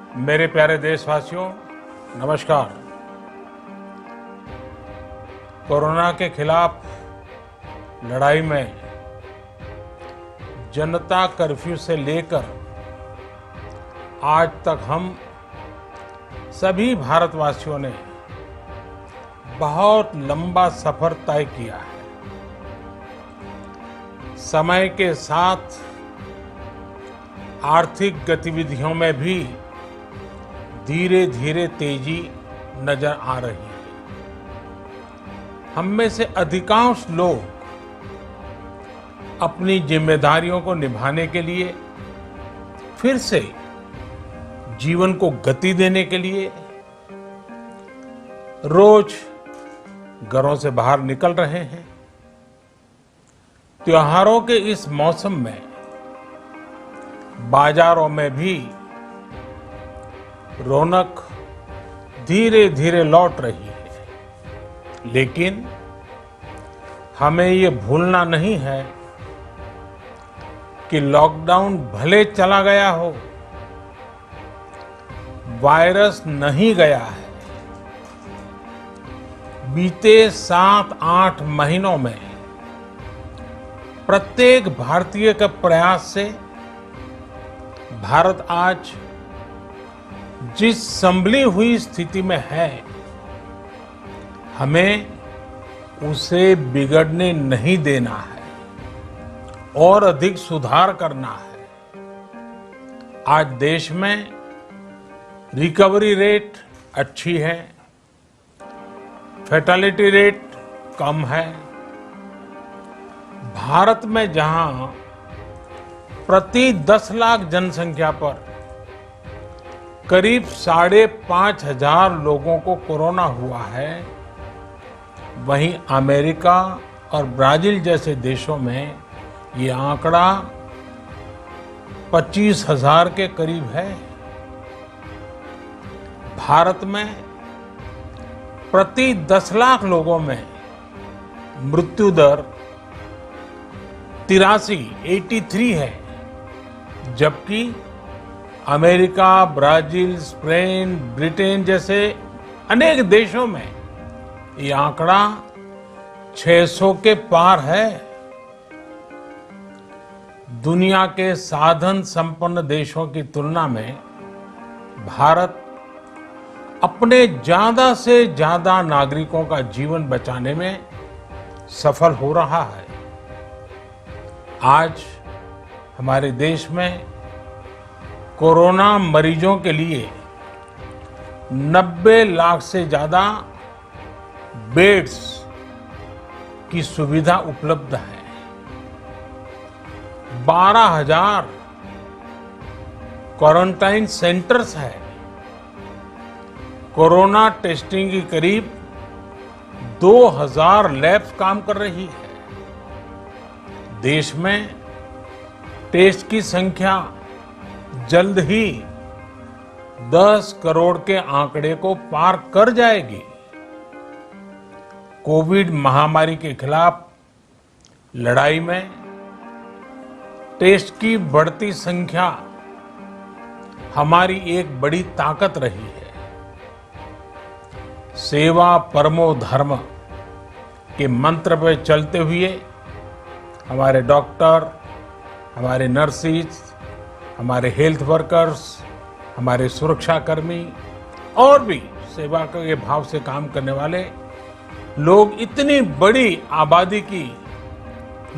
मेरे प्यारे देशवासियों, नमस्कार। कोरोना के खिलाफ लड़ाई में जनता कर्फ्यू से लेकर आज तक हम सभी भारतवासियों ने बहुत लंबा सफर तय किया है। समय के साथ आर्थिक गतिविधियों में भी धीरे धीरे तेजी नजर आ रही है। हम में से अधिकांश लोग अपनी जिम्मेदारियों को निभाने के लिए फिर से जीवन को गति देने के लिए रोज घरों से बाहर निकल रहे हैं। त्योहारों के इस मौसम में बाजारों में भी रौनक धीरे धीरे लौट रही है, लेकिन हमें ये भूलना नहीं है कि लॉकडाउन भले चला गया हो, वायरस नहीं गया है। बीते 7-8 महीनों में प्रत्येक भारतीय के प्रयास से भारत आज जिस संभली हुई स्थिति में है, हमें उसे बिगड़ने नहीं देना है और अधिक सुधार करना है। आज देश में रिकवरी रेट अच्छी है, फैटेलिटी रेट कम है। भारत में जहां प्रति 10 लाख जनसंख्या पर करीब 5,500 लोगों को कोरोना हुआ है, वहीं अमेरिका और ब्राजील जैसे देशों में ये आंकड़ा 25,000 के करीब है। भारत में प्रति 10 लाख लोगों में मृत्यु दर 83 है, जबकि अमेरिका, ब्राजील, स्पेन, ब्रिटेन जैसे अनेक देशों में ये आंकड़ा 600 के पार है। दुनिया के साधन संपन्न देशों की तुलना में भारत अपने ज्यादा से ज्यादा नागरिकों का जीवन बचाने में सफल हो रहा है। आज हमारे देश में कोरोना मरीजों के लिए 90 लाख से ज्यादा बेड्स की सुविधा उपलब्ध है। 12,000 क्वारंटाइन सेंटर्स है। कोरोना टेस्टिंग की करीब 2,000 लैब्स काम कर रही है। देश में टेस्ट की संख्या जल्द ही 10 करोड़ के आंकड़े को पार कर जाएगी। कोविड महामारी के खिलाफ लड़ाई में टेस्ट की बढ़ती संख्या हमारी एक बड़ी ताकत रही है। सेवा परमो धर्म के मंत्र पर चलते हुए हमारे डॉक्टर, हमारे नर्सिस, हमारे हेल्थ वर्कर्स, हमारे सुरक्षाकर्मी और भी सेवा के भाव से काम करने वाले लोग इतनी बड़ी आबादी की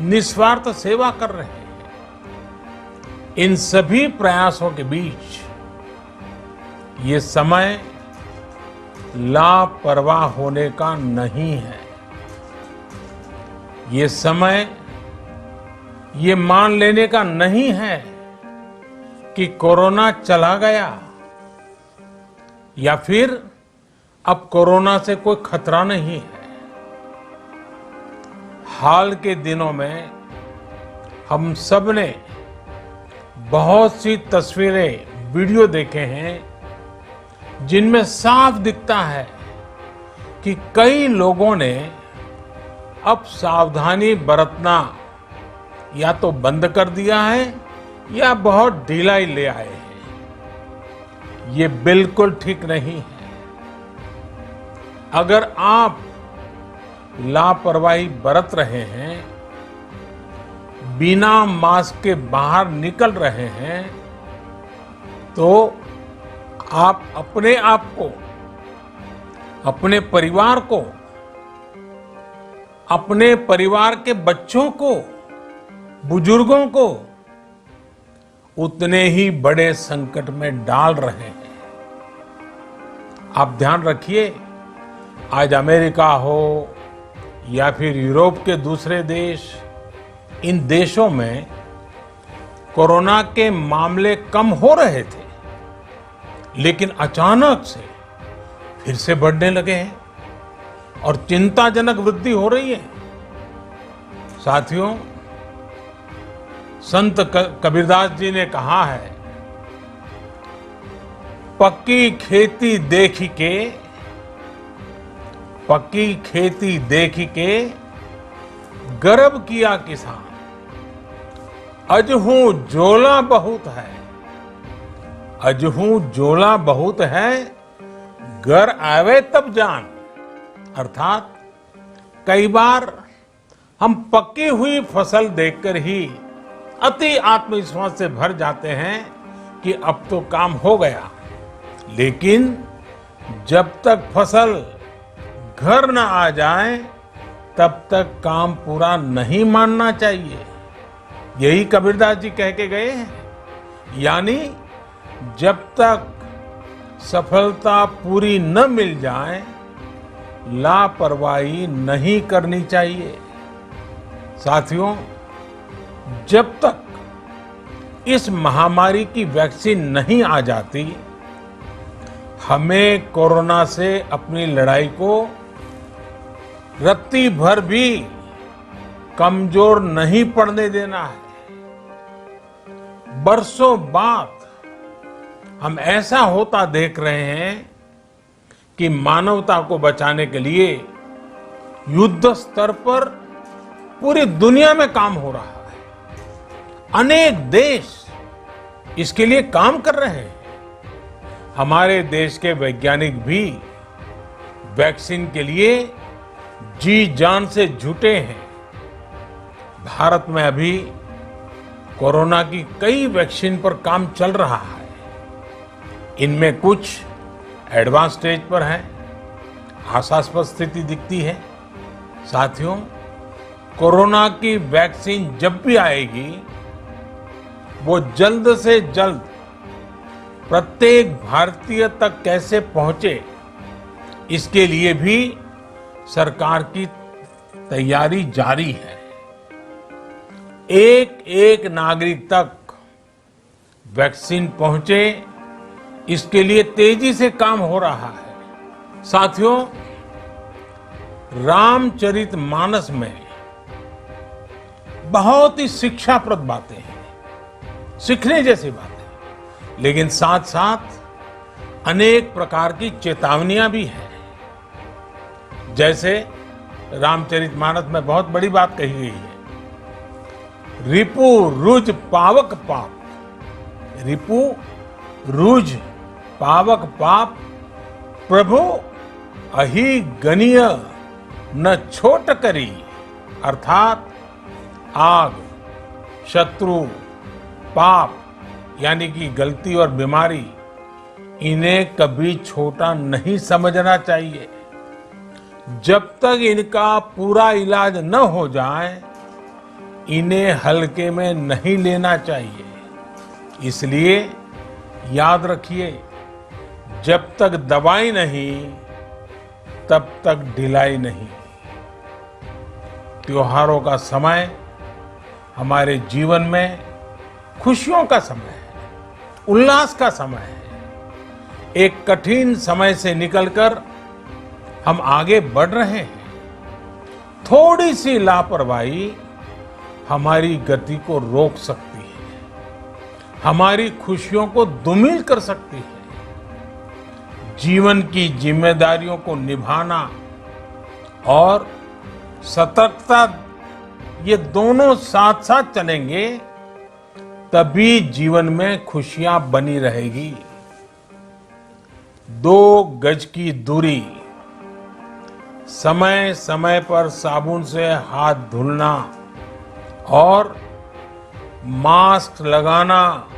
निस्वार्थ सेवा कर रहे हैं। इन सभी प्रयासों के बीच ये समय लापरवाह होने का नहीं है। ये समय ये मान लेने का नहीं है कि कोरोना चला गया या फिर अब कोरोना से कोई खतरा नहीं है। हाल के दिनों में हम सब ने बहुत सी तस्वीरें, वीडियो देखे हैं जिनमें साफ दिखता है कि कई लोगों ने अब सावधानी बरतना या तो बंद कर दिया है या बहुत ढिलाई ले आए हैं। ये बिल्कुल ठीक नहीं है। अगर आप लापरवाही बरत रहे हैं, बिना मास्क के बाहर निकल रहे हैं, तो आप अपने आप को, अपने परिवार को, अपने परिवार के बच्चों को, बुजुर्गों को उतने ही बड़े संकट में डाल रहे हैं। आप ध्यान रखिए, आज अमेरिका हो या फिर यूरोप के दूसरे देश, इन देशों में कोरोना के मामले कम हो रहे थे, लेकिन अचानक से फिर से बढ़ने लगे हैं और चिंताजनक वृद्धि हो रही है। साथियों, संत कबीरदास जी ने कहा है, पक्की खेती देख के गर्व किया किसान, अजहू जोला बहुत है, घर आवे तब जान। अर्थात कई बार हम पकी हुई फसल देखकर ही अति आत्मविश्वास से भर जाते हैं कि अब तो काम हो गया, लेकिन जब तक फसल घर न आ जाए तब तक काम पूरा नहीं मानना चाहिए। यही कबीरदास जी कह के गए हैं। यानी जब तक सफलता पूरी न मिल जाए, लापरवाही नहीं करनी चाहिए। साथियों, जब तक इस महामारी की वैक्सीन नहीं आ जाती, हमें कोरोना से अपनी लड़ाई को रत्ती भर भी कमजोर नहीं पड़ने देना है। बरसों बाद हम ऐसा होता देख रहे हैं कि मानवता को बचाने के लिए युद्ध स्तर पर पूरी दुनिया में काम हो रहा है। अनेक देश इसके लिए काम कर रहे हैं। हमारे देश के वैज्ञानिक भी वैक्सीन के लिए जी जान से जुटे हैं। भारत में अभी कोरोना की कई वैक्सीन पर काम चल रहा है। इनमें कुछ एडवांस स्टेज पर है, आशास्पद स्थिति दिखती है। साथियों, कोरोना की वैक्सीन जब भी आएगी, वो जल्द से जल्द प्रत्येक भारतीय तक कैसे पहुंचे, इसके लिए भी सरकार की तैयारी जारी है। एक एक नागरिक तक वैक्सीन पहुंचे, इसके लिए तेजी से काम हो रहा है। साथियों, रामचरितमानस में बहुत ही शिक्षाप्रद बातें हैं, सीखने जैसी बातें, लेकिन साथ साथ अनेक प्रकार की चेतावनियां भी हैं। जैसे रामचरितमानस में बहुत बड़ी बात कही गई है, रिपु रुज पावक पाप, रिपु रुज पावक पाप, प्रभु अहि गनीय न छोट करी। अर्थात आग, शत्रु, पाप यानी कि गलती और बीमारी, इन्हें कभी छोटा नहीं समझना चाहिए। जब तक इनका पूरा इलाज न हो जाए, इन्हें हल्के में नहीं लेना चाहिए। इसलिए याद रखिए, जब तक दवाई नहीं, तब तक ढिलाई नहीं। त्योहारों का समय हमारे जीवन में खुशियों का समय है, उल्लास का समय है। एक कठिन समय से निकलकर हम आगे बढ़ रहे हैं। थोड़ी सी लापरवाही हमारी गति को रोक सकती है, हमारी खुशियों को धूमिल कर सकती है। जीवन की जिम्मेदारियों को निभाना और सतर्कता, ये दोनों साथ साथ चलेंगे, तभी जीवन में खुशियां बनी रहेगी। 2 गज की दूरी, समय समय पर साबुन से हाथ धुलना और मास्क लगाना,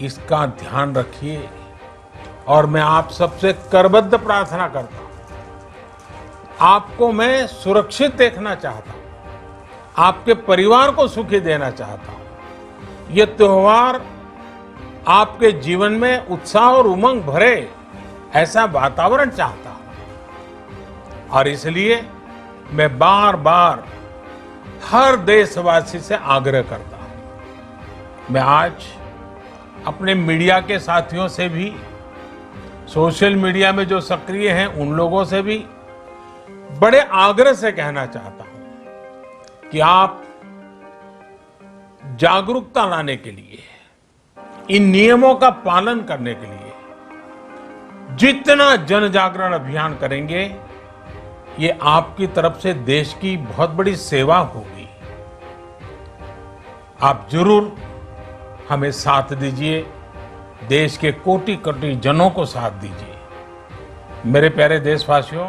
इसका ध्यान रखिए। और मैं आप सबसे करबद्ध प्रार्थना करता हूं, आपको मैं सुरक्षित देखना चाहता हूं, आपके परिवार को सुखी देना चाहता हूं। ये त्योहार आपके जीवन में उत्साह और उमंग भरे ऐसा वातावरण चाहता हूं। और इसलिए मैं बार बार हर देशवासी से आग्रह करता हूं। मैं आज अपने मीडिया के साथियों से भी, सोशल मीडिया में जो सक्रिय हैं उन लोगों से भी बड़े आग्रह से कहना चाहता हूं कि आप जागरूकता लाने के लिए, इन नियमों का पालन करने के लिए जितना जन जागरण अभियान करेंगे, ये आपकी तरफ से देश की बहुत बड़ी सेवा होगी। आप जरूर हमें साथ दीजिए, देश के कोटि कोटि जनों को साथ दीजिए। मेरे प्यारे देशवासियों,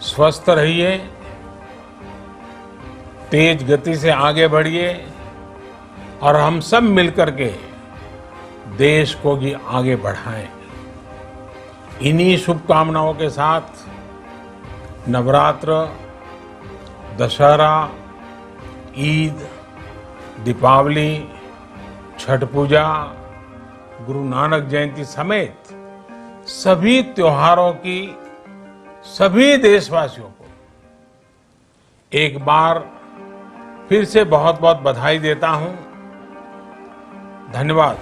स्वस्थ रहिए, तेज गति से आगे बढ़िए और हम सब मिलकर के देश को भी आगे बढ़ाएं। इन्हीं शुभकामनाओं के साथ नवरात्र, दशहरा, ईद, दीपावली, छठ पूजा, गुरु नानक जयंती समेत सभी त्योहारों की सभी देशवासियों को एक बार फिर से बहुत बहुत बधाई देता हूं। धन्यवाद।